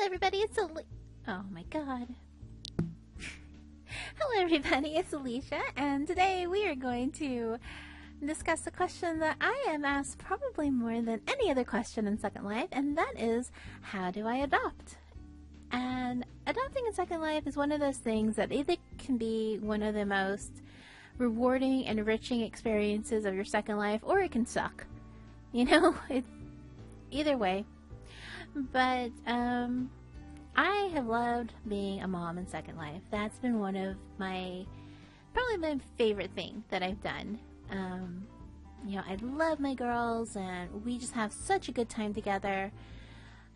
Hello everybody, it's Oh my god. Hello everybody, it's Alicia, and today we are going to discuss a question that I am asked probably more than any other question in Second Life, and that is, how do I adopt? And adopting in Second Life is one of those things that either can be one of the most rewarding and enriching experiences of your Second Life, or it can suck. You know, either way. But I have loved being a mom in Second Life. That's been one of probably my favorite thing that I've done. You know, I love my girls, and we just have such a good time together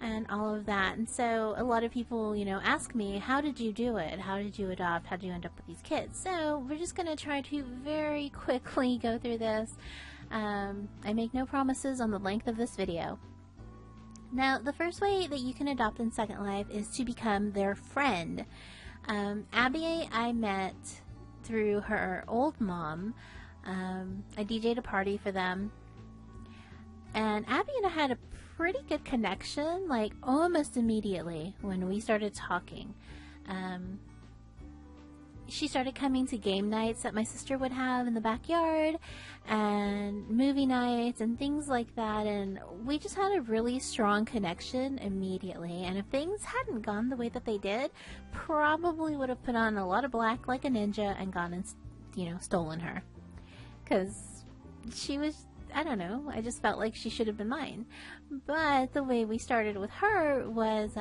and all of that. And so a lot of people, you know, ask me, how did you do it? How did you adopt? How did you end up with these kids? So we're just going to try to very quickly go through this. I make no promises on the length of this video. Now, the first way that you can adopt in Second Life is to become their friend. Abby, I met through her old mom. I DJ'd a party for them. And Abby and I had a pretty good connection, like almost immediately when we started talking. She started coming to game nights that my sister would have in the backyard, and movie nights and things like that, and we just had a really strong connection immediately. And if things hadn't gone the way that they did, probably would have put on a lot of black like a ninja and gone and, you know, stolen her. Because she was, I don't know, I just felt like she should have been mine. But the way we started with her was,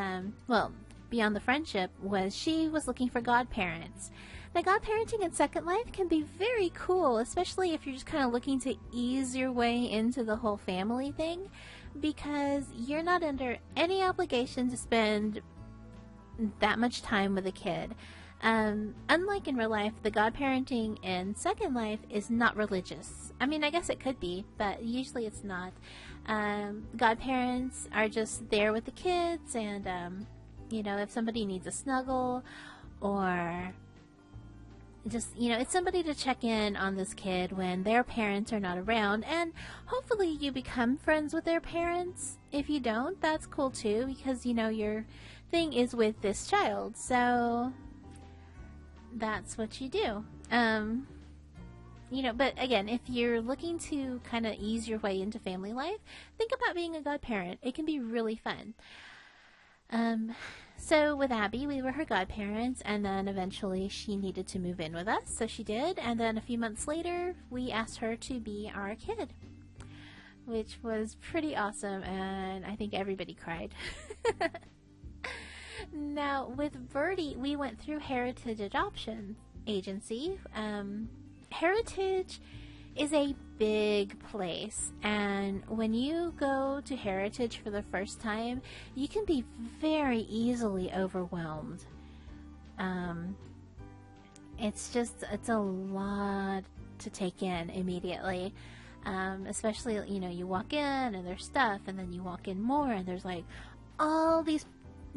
well, beyond the friendship, was she was looking for godparents. Now, godparenting in Second Life can be very cool, especially if you're just kind of looking to ease your way into the whole family thing, because you're not under any obligation to spend that much time with a kid. Unlike in real life, the godparenting in Second Life is not religious. I mean, I guess it could be, but usually it's not. Godparents are just there with the kids, and you know, if somebody needs a snuggle, or just, you know, it's somebody to check in on this kid when their parents are not around, and hopefully you become friends with their parents. If you don't, that's cool too, because, you know, your thing is with this child, so that's what you do. You know, but again, if you're looking to kind of ease your way into family life, think about being a godparent. It can be really fun. So with Abby, we were her godparents, and then eventually she needed to move in with us, so she did, and then a few months later, we asked her to be our kid, which was pretty awesome, and I think everybody cried. Now, with Birdie, we went through Heritage Adoption Agency. Heritage is a big place, and when you go to Heritage for the first time, you can be very easily overwhelmed. It's a lot to take in immediately, especially, you know, you walk in and there's stuff, and then you walk in more and there's like all these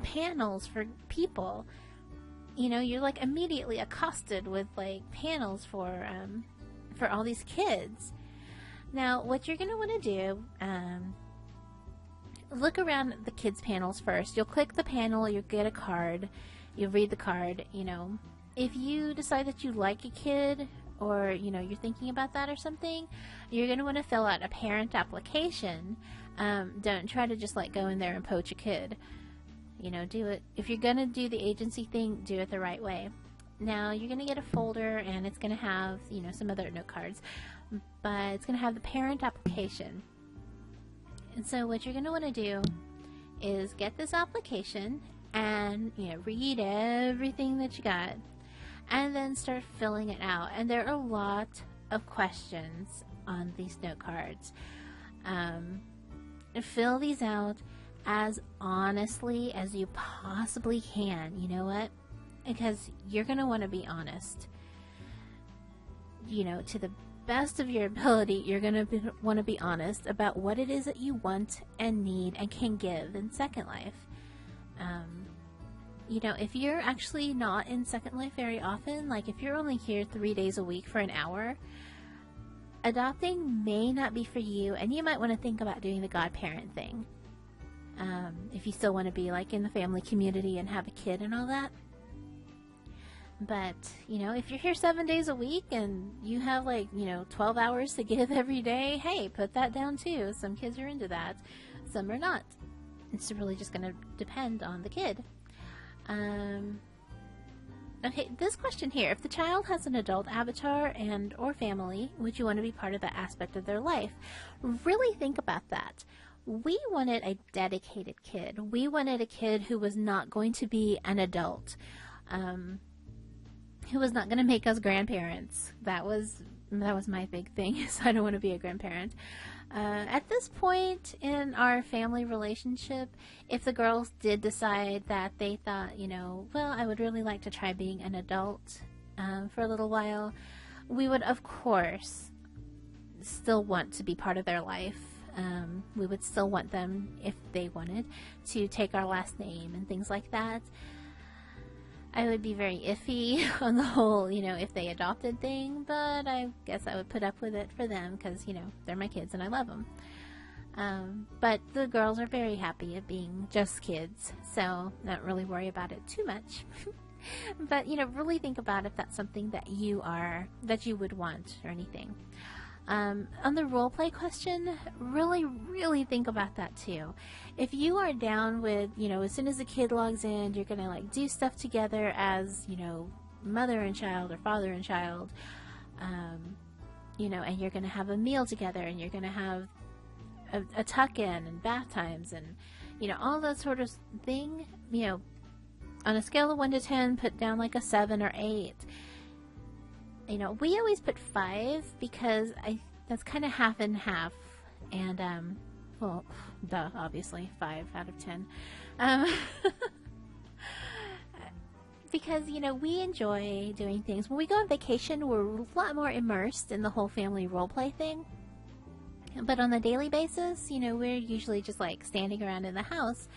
panels for people. You know, you're like immediately accosted with like panels for all these kids. Now, what you're going to want to do, look around the kids panels first. You'll click the panel, you'll get a card, you'll read the card. You know, if you decide that you like a kid, or, you know, you're thinking about that or something, you're going to want to fill out a parent application. Don't try to just like go in there and poach a kid. You know, do it, if you're going to do the agency thing, do it the right way. Now, you're going to get a folder, and it's going to have, you know, some other note cards, but it's going to have the parent application. And so what you're going to want to do is get this application and, you know, read everything that you got, and then start filling it out. And there are a lot of questions on these note cards. Fill these out as honestly as you possibly can. You know what? Because you're going to want to be honest. You know, to the best of your ability, you're going to want to be honest about what it is that you want and need and can give in Second Life. You know, if you're actually not in Second Life very often, like if you're only here 3 days a week for an hour, adopting may not be for you, and you might want to think about doing the godparent thing. if you still want to be like in the family community and have a kid and all that. But, you know, if you're here 7 days a week and you have 12 hours to give every day, hey, put that down too. Some kids are into that, some are not. It's really just going to depend on the kid. Okay, this question here: if the child has an adult avatar and or family, would you want to be part of that aspect of their life? Really think about that. We wanted a dedicated kid. We wanted a kid who was not going to be an adult, who was not going to make us grandparents. That was my big thing, so I don't want to be a grandparent. At this point in our family relationship, if the girls did decide that they thought, well, I would really like to try being an adult for a little while, we would, of course, still want to be part of their life. We would still want them, if they wanted, to take our last name and things like that. I would be very iffy on the whole, if they adopted thing, but I guess I would put up with it for them because, they're my kids and I love them. But the girls are very happy at being just kids, so not really worry about it too much. But, really think about if that's something that you would want or anything. On the role play question, really, really think about that too. If you are down with, as soon as the kid logs in, you're going to do stuff together as, mother and child or father and child, and you're going to have a meal together and you're going to have a tuck-in and bath times and, all that sort of thing, on a scale of 1 to 10, put down a 7 or 8. We always put 5 because that's kind of half and half. And, well, duh, obviously, 5 out of 10. Because, we enjoy doing things. When we go on vacation, we're a lot more immersed in the whole family role play thing. But on a daily basis, we're usually just standing around in the house,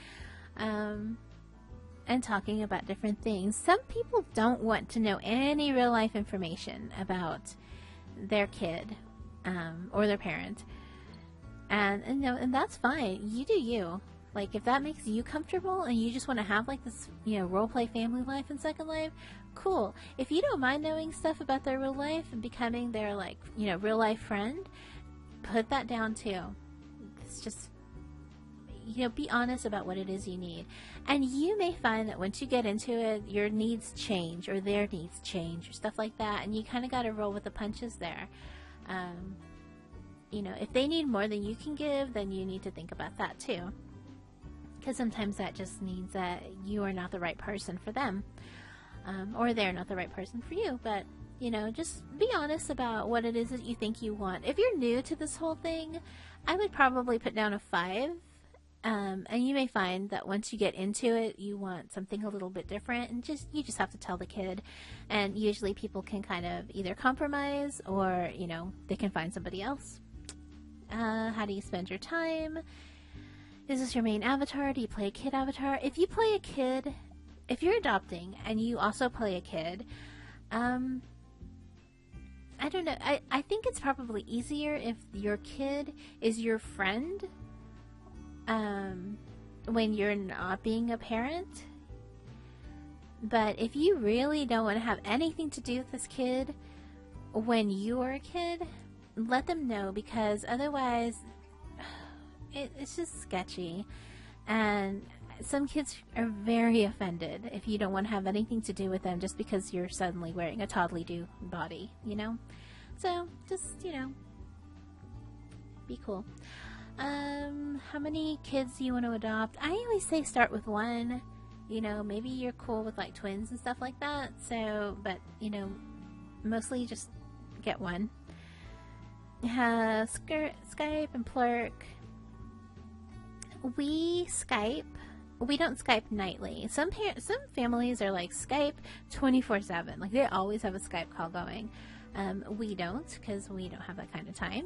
and talking about different things. Some people don't want to know any real life information about their kid or their parent, and that's fine. You do you. If that makes you comfortable and you just want to have this role play family life and Second Life, cool. If you don't mind knowing stuff about their real life and becoming their real life friend, put that down too. It's just, be honest about what it is you need. And you may find that once you get into it, your needs change or their needs change or stuff like that. And you kind of got to roll with the punches there. If they need more than you can give, then you need to think about that too. Because sometimes that just means that you are not the right person for them. Or they're not the right person for you. But, just be honest about what it is that you think you want. If you're new to this whole thing, I would probably put down a 5. And you may find that once you get into it, you want something a little bit different, and you just have to tell the kid. And usually people can kind of either compromise or, they can find somebody else. How do you spend your time? Is this your main avatar? Do you play a kid avatar? If you play a kid, if you're adopting and you also play a kid, I don't know. I think it's probably easier if your kid is your friend when you're not being a parent. But if you really don't want to have anything to do with this kid when you are a kid, let them know, because otherwise it's just sketchy. And some kids are very offended if you don't want to have anything to do with them just because you're suddenly wearing a toddly-do body, So, just, be cool. How many kids do you want to adopt? I always say start with 1. Maybe you're cool with twins and stuff like that. So, but, mostly just get 1. Skype and Plurk. We Skype. We don't Skype nightly. Some families are Skype 24/7. They always have a Skype call going. We don't, because we don't have that kind of time.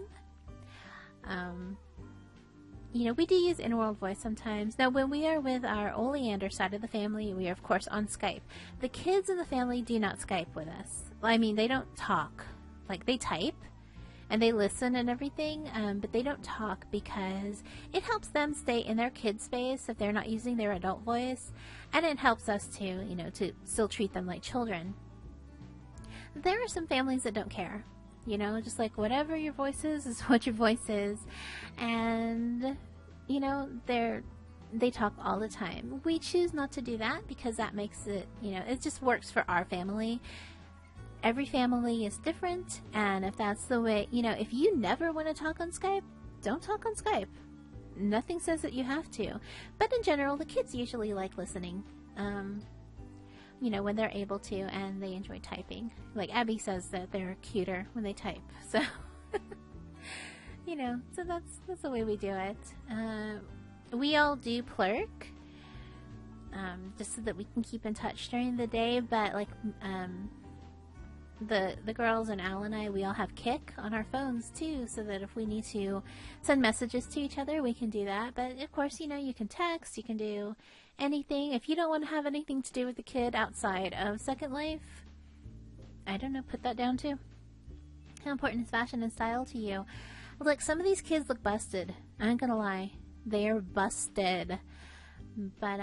We do use in-world voice sometimes. Now, when we are with our Oleander side of the family, we are, of course, on Skype. The kids in the family do not Skype with us. They don't talk. They type, and they listen and everything, but they don't talk because it helps them stay in their kid space if they're not using their adult voice, and it helps us to, you know, to still treat them like children. There are some families that don't care, you know, just like whatever your voice is what your voice is, and, you know, they talk all the time. We choose not to do that because that makes it, you know, it just works for our family. Every family is different, and if that's the way, you know, if you never want to talk on Skype, don't talk on Skype. Nothing says that you have to. But in general, the kids usually like listening, you know, when they're able to, and they enjoy typing. Like Abby says that they're cuter when they type. So, you know, so that's the way we do it. We all do Plurk, just so that we can keep in touch during the day, but like, the girls and Al and I, we all have Kik on our phones too, so that if we need to send messages to each other, we can do that. But of course, you know, you can text, you can do anything. If you don't want to have anything to do with the kid outside of Second Life, I don't know, put that down too. How important is fashion and style to you? Look, some of these kids look busted. I ain't gonna lie. They're busted. But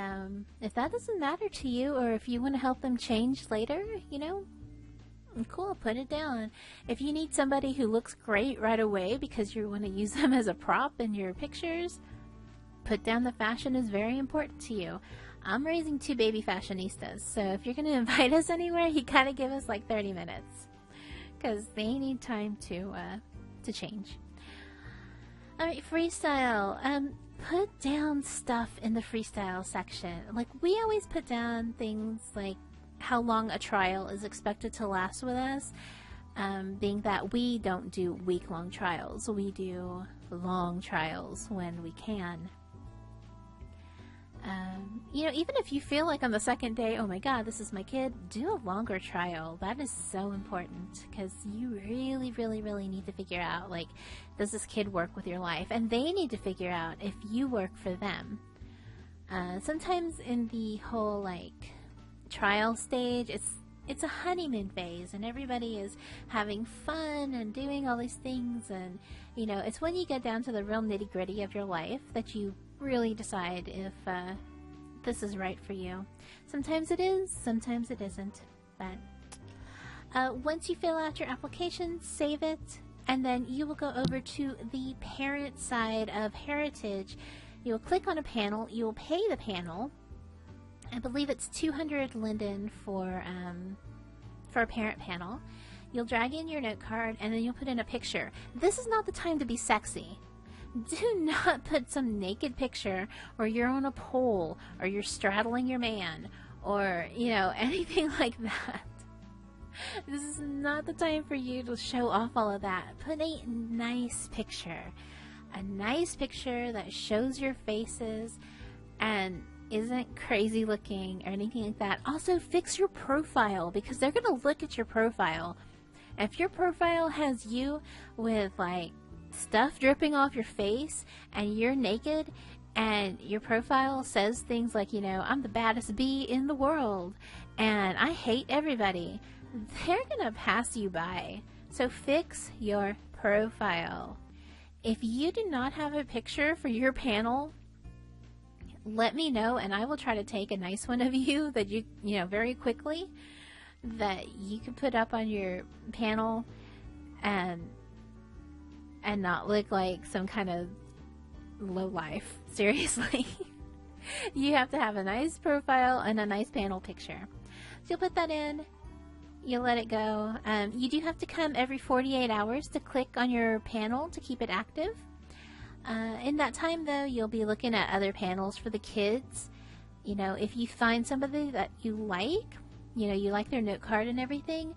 if that doesn't matter to you, or if you want to help them change later, you know, cool, put it down. If you need somebody who looks great right away because you want to use them as a prop in your pictures, put down the fashion is very important to you. I'm raising 2 baby fashionistas, so if you're going to invite us anywhere, you gotta give us like 30 minutes because they need time to change. Alright, freestyle. Put down stuff in the freestyle section. Like, we always put down things like how long a trial is expected to last with us, being that we don't do week-long trials. We do long trials when we can. You know, even if you feel like on the second day, oh my god, this is my kid, do a longer trial. That is so important because you really, really, really need to figure out, like, does this kid work with your life? And they need to figure out if you work for them. Sometimes in the whole, like, trial stage, it's a honeymoon phase and everybody is having fun and doing all these things, and you know, it's when you get down to the real nitty-gritty of your life that you really decide if this is right for you. Sometimes it is, sometimes it isn't, but once you fill out your application, save it, and then you will go over to the parent side of Heritage. You will click on a panel, you will pay the panel. I believe it's 200 linden for a parent panel. You'll drag in your note card and then you'll put in a picture. This is not the time to be sexy. Do not put some naked picture, or you're on a pole, or you're straddling your man, or, you know, anything like that. This is not the time for you to show off all of that. Put a nice picture. A nice picture that shows your faces and isn't crazy looking or anything like that. Also, fix your profile because they're going to look at your profile. If your profile has you with, like, stuff dripping off your face and you're naked and your profile says things like, you know, I'm the baddest bee in the world and I hate everybody, they're going to pass you by. So fix your profile. If you do not have a picture for your panel, let me know and I will try to take a nice one of you that you know, very quickly, that you can put up on your panel and not look like some kind of low life. Seriously. You have to have a nice profile and a nice panel picture. So you'll put that in, you'll let it go. You do have to come every 48 hours to click on your panel to keep it active. In that time, though, you'll be looking at other panels for the kids. You know, if you find somebody that you like, you know, you like their note card and everything,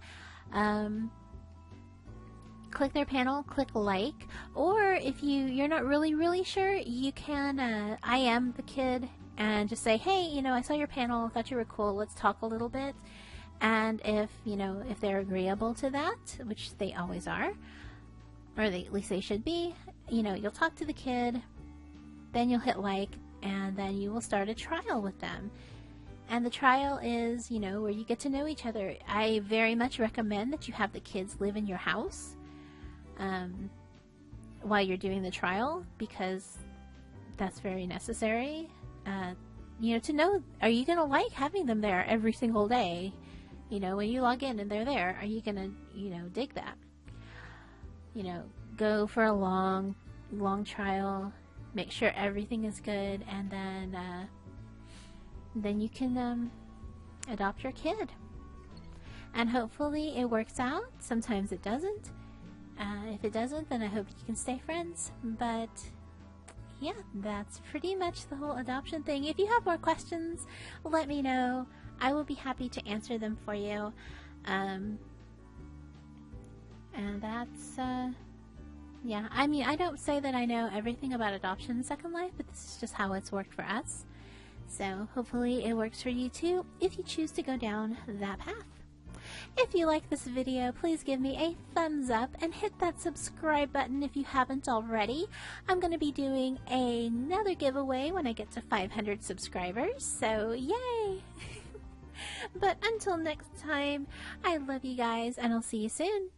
click their panel, click like, or if you're not really sure, you can IM the kid and just say, hey, you know, I saw your panel, thought you were cool, let's talk a little bit. And if, you know, if they're agreeable to that, which they always are, or at least they should be, you know, you'll talk to the kid, then you'll hit like, and then you will start a trial with them. And the trial is, you know, where you get to know each other. I very much recommend that you have the kids live in your house. while you're doing the trial, because that's very necessary. To know, are you going to like having them there every single day? When you log in and they're there, are you going to, dig that? Go for a long trial, make sure everything is good, and then you can adopt your kid. And hopefully it works out. Sometimes it doesn't. If it doesn't, then I hope you can stay friends. But yeah, that's pretty much the whole adoption thing. If you have more questions, let me know. I will be happy to answer them for you. And that's, yeah, I mean, I don't say that I know everything about adoption in Second Life, but this is just how it's worked for us. So hopefully it works for you too, if you choose to go down that path. If you like this video, please give me a thumbs up and hit that subscribe button if you haven't already. I'm going to be doing another giveaway when I get to 500 subscribers, so yay! But until next time, I love you guys, and I'll see you soon.